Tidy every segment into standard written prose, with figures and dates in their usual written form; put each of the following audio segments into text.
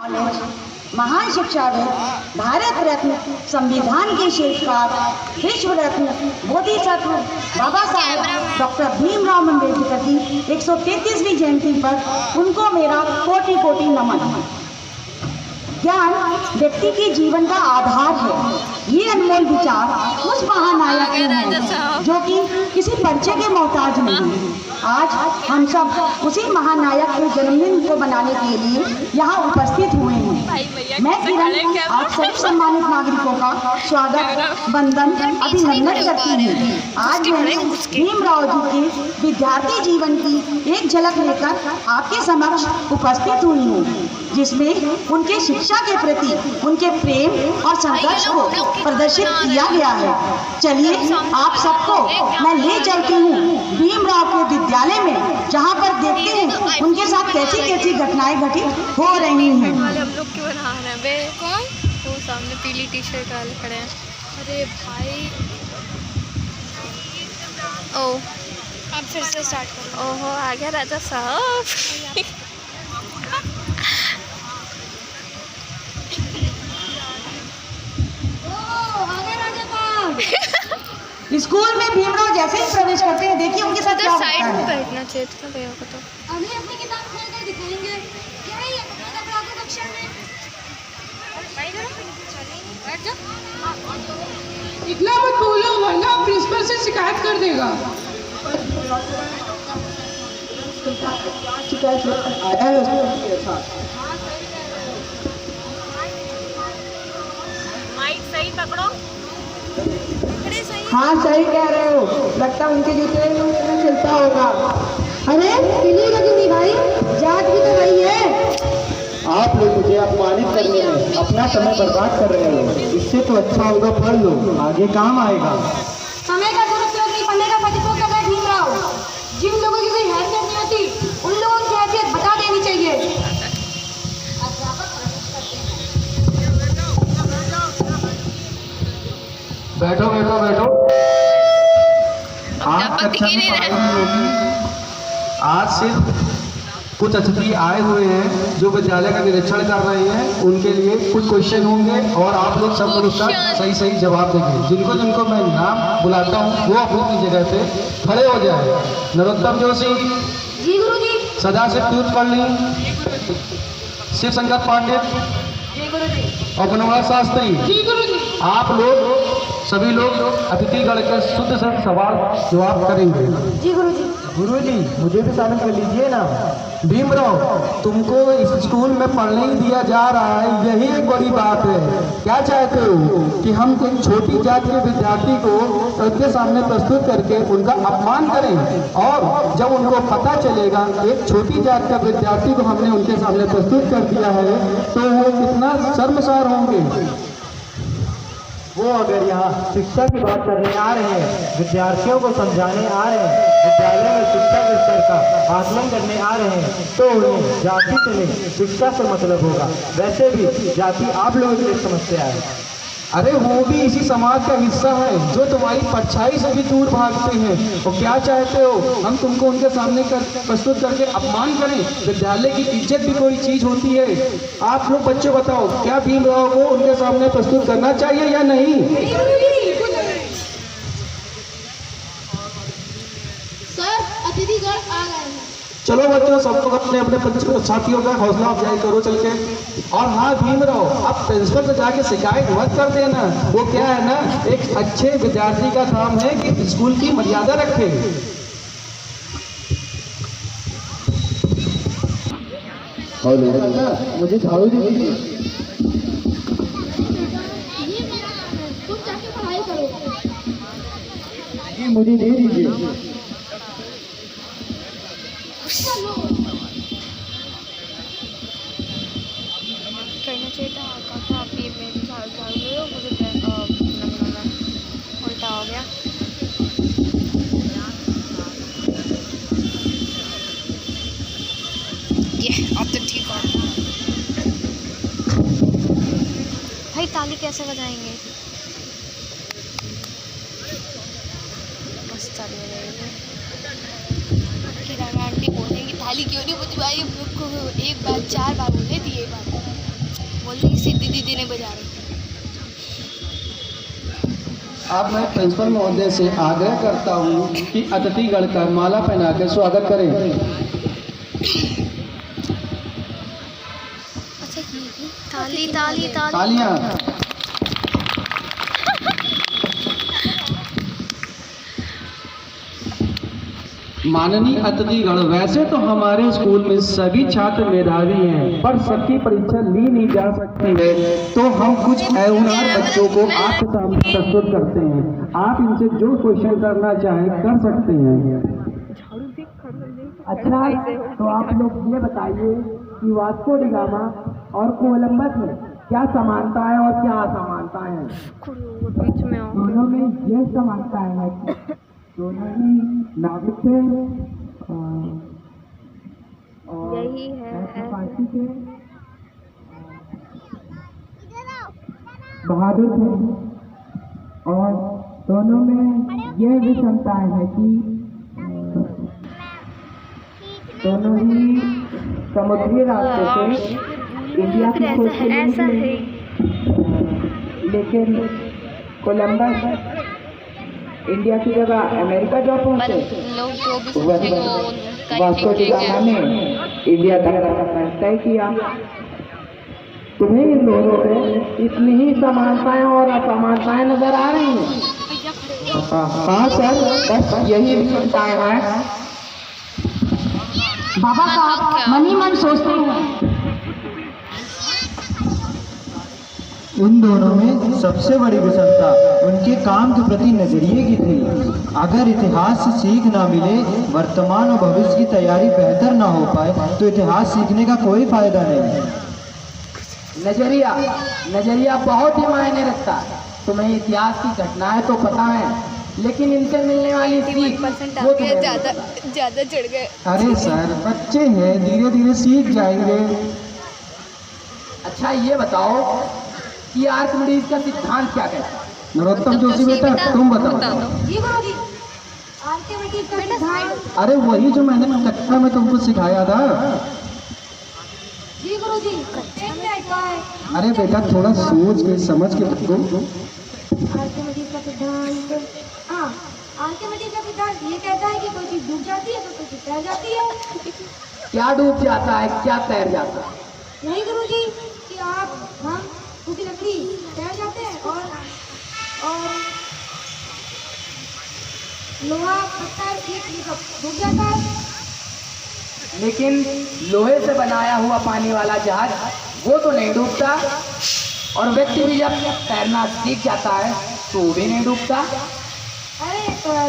Knowledge, महान शिक्षाविद, भारत रत्न, संविधान के शिल्पकार, विश्व रत्न, बोधिसत्व बाबा साहेब डॉक्टर भीमराव अम्बेडकर की 133वीं जयंती पर उनको मेरा कोटि कोटि नमन। ज्ञान व्यक्ति के जीवन का आधार है। ये अनमोल विचार उस महानायक के हैं जो कि किसी परिचय के मोहताज नहीं। आज हम सब उसी महानायक के जन्मदिन को मनाने के लिए यहाँ उपस्थित हुए हैं। मैं किरण आप सभी सम्मानित नागरिकों का स्वागत, वंदन, अभिनंदन करती हूँ। आज मैं भीमराव जी के विद्यार्थी जीवन की एक झलक लेकर आपके समक्ष उपस्थित हुई हूँ, जिसमें उनके शिक्षा के प्रति उनके प्रेम और संघर्ष को प्रदर्शित किया गया है। चलिए आप सबको मैं ले चलती हूँ भीमराव के विद्यालय में, जहाँ पर देखते हैं उनके साथ कैसी कैसी घटनाएं घटित हो रही हैं। हम लोग क्यों नहा रहे हैं बे? कौन? वो सामने पीली टी शर्ट वाले खड़े हैं। अरे भाई, ओ आप फिर से स्टार्ट करो। ओहो, आ गया राजा साहब। स्कूल में भीमराव जैसे ही प्रवेश करते हैं, देखिए उनके साथ क्या होता है। साइड में बैठना चाहिए था भैया को। तो अभी अपनी किताब खोल कर दिखाएंगे क्या है ये कक्षा में। बैठ जा। इतना मत बोलो वरना प्रिंसिपल से शिकायत कर देगा। माइक सही पकड़ो। हाँ सही कह रहे हो, लगता है उनके जूते चलता होगा। अरे पिलिएगा क्यों नहीं भाई, जात भी तो वही है। आप लोग मुझे अपमानित करने में अपना समय बर्बाद कर रहे हो। इससे तो अच्छा होगा पढ़ लो, आगे काम आएगा। समय का दुरुपयोग नहीं, पढ़ने का सदुपयोग कर रहे भीमराव। जिन लोगों की कोई हैसियत नहीं होती उन लोगों की हैसियत बता देनी चाहिए। बैठो बैठो बैठो। आज कक्षा में पढ़ाई होगी। आज सिर्फ कुछ अतिथि आए हुए हैं जो विद्यालय का निरीक्षण कर रहे हैं। उनके लिए कुछ क्वेश्चन होंगे और आप लोग सब लोग उसका सही सही जवाब देंगे। जिनको जिनको मैं नाम बुलाता हूँ वो अपनी अपनी जगह पे खड़े हो जाए। नरोत्तम जोशी जी गुरुजी। सदाशिव तीर्थपल्ली, शिव शंकर पांडित जी गुरुजी। और बनवास शास्त्री। जी गुरुजी। आप लोग सभी लोग अतिथिगण के शुद्ध से सवाल जवाब करेंगे। जी गुरुजी। गुरुजी मुझे भी शामिल कर लीजिए ना। भीमराव, तुमको इस स्कूल में पढ़ने ही दिया जा रहा है, यही एक बड़ी बात है। क्या चाहते हो कि हम एक छोटी जात के विद्यार्थी को सबके सामने प्रस्तुत करके उनका अपमान करें? और जब उनको पता चलेगा एक छोटी जात का विद्यार्थी को हमने उनके सामने प्रस्तुत कर दिया है तो वो कितना शर्मसार होंगे। वो अगर यहाँ शिक्षा की बात करने आ रहे हैं, विद्यार्थियों को समझाने आ रहे हैं, विद्यालय में शिक्षा के स्तर का आकलन करने आ रहे हैं, तो उन्हें जाति से नहीं शिक्षा से मतलब होगा। वैसे भी जाति आप लोगों की समस्या है। अरे वो भी इसी समाज का हिस्सा है जो तुम्हारी परछाई से भी दूर भागते हैं। तो क्या चाहते हो हम तुमको उनके सामने प्रस्तुत करके अपमान करें? विद्यालय की इज्जत भी कोई चीज होती है। आप लोग बच्चों बताओ, क्या भीमराव को उनके सामने प्रस्तुत करना चाहिए या नहीं? सर अतिथिगण आ गए हैं। चलो बच्चों, सब लोग अपने अपने साथियों का हौसला अफजाई करो चल के। और हाँ भीमराव, आप प्रिंसिपल से जाके शिकायत मत कर देना। वो क्या है ना, एक अच्छे विद्यार्थी का काम है कि स्कूल की मर्यादा रखे। मुझे झाड़ू दीजिए। तुम जाके पढ़ाई करो। जी मुझे दे दीजिए। करना चाहिए था काका, आप ये मेरे झाड़ू लो, मुझे उल्टा हो गया। ये अब तो ठीक हो। भाई ताली कैसे बजाएंगे? मस्त ताली बजाएंगे। किरण आंटी बोलेंगी ताली क्यों नहीं बजवाई हम लोग को? एक बार 4 बार बोले थी, एक बार बोल दी सीधी दीदी ने बजा रही। अब मैं प्रिंसिपल महोदय से आग्रह करता हूँ कि अतिथिगण का माला पहनाकर स्वागत करें। अच्छा ताली ताली ताली तालियां। माननीय अतिथिगण, वैसे तो हमारे स्कूल में सभी छात्र मेधावी हैं, पर सबकी परीक्षा ली नहीं जा सकती है, तो हम कुछ होनहार बच्चों को आपके सामने प्रस्तुत करते हैं। आप इनसे जो क्वेश्चन करना चाहें कर सकते हैं। अच्छा, तो आप लोग ये बताइए कि वास्को डी गामा और कोलंबस में क्या समानता है और क्या असमानता है? बीच में आओ। दोनों में ये समानता है कि दोनों ही नाविक थे और यही है फारसी के बहादुर थे, और दोनों में यह विषमताएं है कि दोनों ही समुद्री रास्ते से इंडिया की खोज के लिए ऐसा निकले, लेकिन कोलंबस इंडिया की जगह अमेरिका जा पहुंचे, लोग जो भी सोचेंगे वो वास्को डी गामा ने इंडिया तक का सफर तय किया। तुम्हें इन दोनों में इतनी ही समानताएं और असमानताएं नजर आ रही हैं? हाँ सर, बस यही विषमताएं हैं। बाबा साहब मन ही मन सोचते हैं। उन दोनों में सबसे बड़ी विषमता उनके काम के प्रति नजरिए की थी। अगर इतिहास से सीख ना मिले, वर्तमान और भविष्य की तैयारी बेहतर ना हो पाए, तो इतिहास सीखने का कोई फायदा नहीं। नजरिया बहुत ही मायने रखता है। तुम्हें इतिहास की घटनाएं तो पता है, लेकिन इनसे मिलने वाली सीख वो तुम्हें ज्यादा चढ़ गए। अरे सर, बच्चे हैं, धीरे धीरे सीख जाएंगे। अच्छा, ये बताओ कि आर्किमिडीज का सिद्धांत क्या कहता है? नरोत्तम जोशी बेटा, तुम बताओ। जी गुरुजी, आर्किमिडीज का सिद्धांत। अरे वही जो मैंने कक्षा में तुमको सिखाया था। जी गुरुजी, एक मिनट का है। अरे बेटा, थोड़ा सोच के समझ के बताओ। आर्किमिडीज का सिद्धांत, हाँ, आर्किमिडीज का सिद्धांत ये कहता है कि कोई चीज डूब जाती है तो कोई चीज तैर जाती है। क्या डूब जाता है, क्या तैर जाता है? नहीं गुरुजी, कि हम सूखी लकड़ी तैर जाते हैं और लोहा पत्थर ये सब डूब जाता है। लेकिन लोहे से बनाया हुआ पानी वाला जहाज वो तो नहीं डूबता, और व्यक्ति भी जब तैरना सीख जाता है तो वो भी नहीं डूबता। अरे पर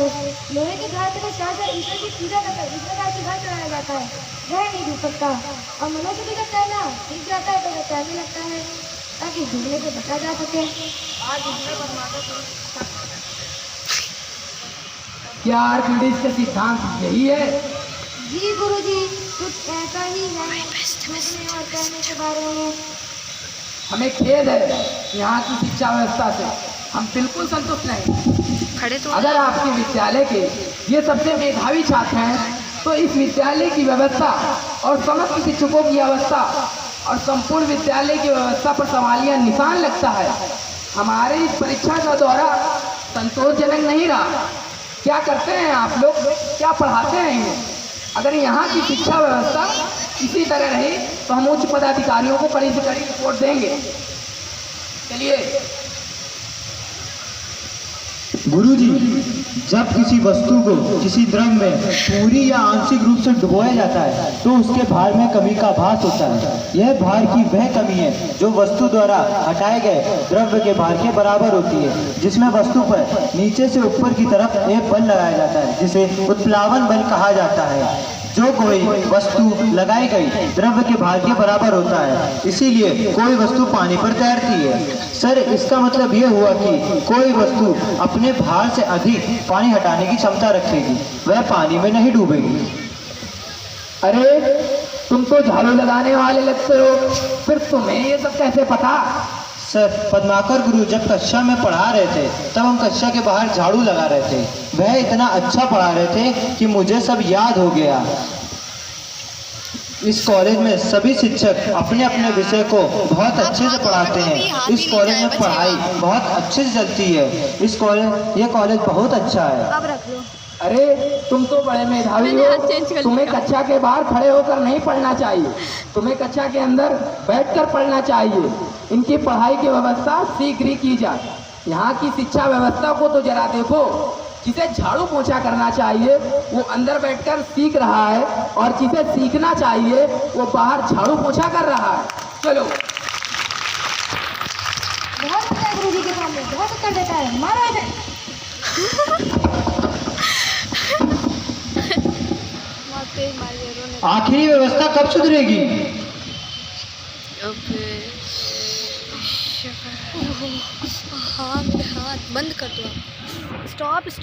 लोहे के जहाज को 4 मीटर की सीधा करता है, इसमें काफी घर चलाया जाता है, वह नहीं डूब सकता। और मनुष्य भी जब तैरना सीख जाता है तो वह तैरने लगता है ताकि डूबने से बचा जा सके। आज इसमें परमात्मा क्या आर्किमिडीज का सिद्धांत यही है? जी गुरुजी, कुछ ऐसा ही है डूबने और तैरने के बारे में। हमें खेद है यहाँ की शिक्षा व्यवस्था से, हम बिल्कुल संतुष्ट नहीं। खड़े तो अगर आपके विद्यालय के ये सबसे मेधावी छात्र हैं तो इस विद्यालय की व्यवस्था और समस्त शिक्षकों की अवस्था और संपूर्ण विद्यालय की व्यवस्था पर सवालिया निशान लगता है। हमारे इस परीक्षा का दौरा संतोषजनक नहीं रहा। क्या करते हैं आप लोग, क्या पढ़ाते हैं इन्हें? अगर यहाँ की शिक्षा व्यवस्था इसी तरह रही तो हम उच्च पदाधिकारियों को कड़ी से कड़ी रिपोर्ट देंगे। चलिए। गुरुजी, जब किसी वस्तु को किसी द्रव में पूरी या आंशिक रूप से डुबोया जाता है तो उसके भार में कमी का आभास होता है। यह भार की वह कमी है जो वस्तु द्वारा हटाए गए द्रव्य के भार के बराबर होती है, जिसमें वस्तु पर नीचे से ऊपर की तरफ एक बल लगाया जाता है जिसे उत्प्लावन बल कहा जाता है। जो कोई वस्तु लगाई गई द्रव्य के भार के बराबर होता है, इसीलिए कोई वस्तु पानी पर तैरती है। सर, इसका मतलब यह हुआ कि कोई वस्तु अपने भार से अधिक पानी हटाने की क्षमता रखेगी, वह पानी में नहीं डूबेगी। अरे तुम तो झाड़ू लगाने वाले लगते हो, फिर तुम्हें ये सब कैसे पता? सर, पद्माकर गुरु जब कक्षा में पढ़ा रहे थे तब हम कक्षा के बाहर झाड़ू लगा रहे थे। वह इतना अच्छा पढ़ा रहे थे कि मुझे सब याद हो गया। इस कॉलेज में सभी शिक्षक अपने अपने विषय को बहुत अच्छे से पढ़ाते हैं। इस कॉलेज में पढ़ाई बहुत अच्छे से चलती है। ये कॉलेज बहुत अच्छा है। अब रख लो। अरे तुम तो बड़े मेधावी हो, तुम्हें कक्षा के बाहर खड़े होकर नहीं पढ़ना चाहिए, तुम्हें कक्षा के अंदर बैठकर पढ़ना चाहिए। इनकी पढ़ाई की व्यवस्था शीघ्र ही की जाए। यहाँ की शिक्षा व्यवस्था को तो जरा देखो, जिसे झाड़ू पोछा करना चाहिए वो अंदर बैठकर सीख रहा है, और जिसे सीखना चाहिए वो बाहर झाड़ू पोछा कर रहा है। चलो। बहुत अच्छा है गुरुजी के सामने, बहुत उत्तर देता है, मारो इसे। आखिरी व्यवस्था कब सुधरेगी? हाँ, मेरे हाथ बंद कर दो। Stop stop.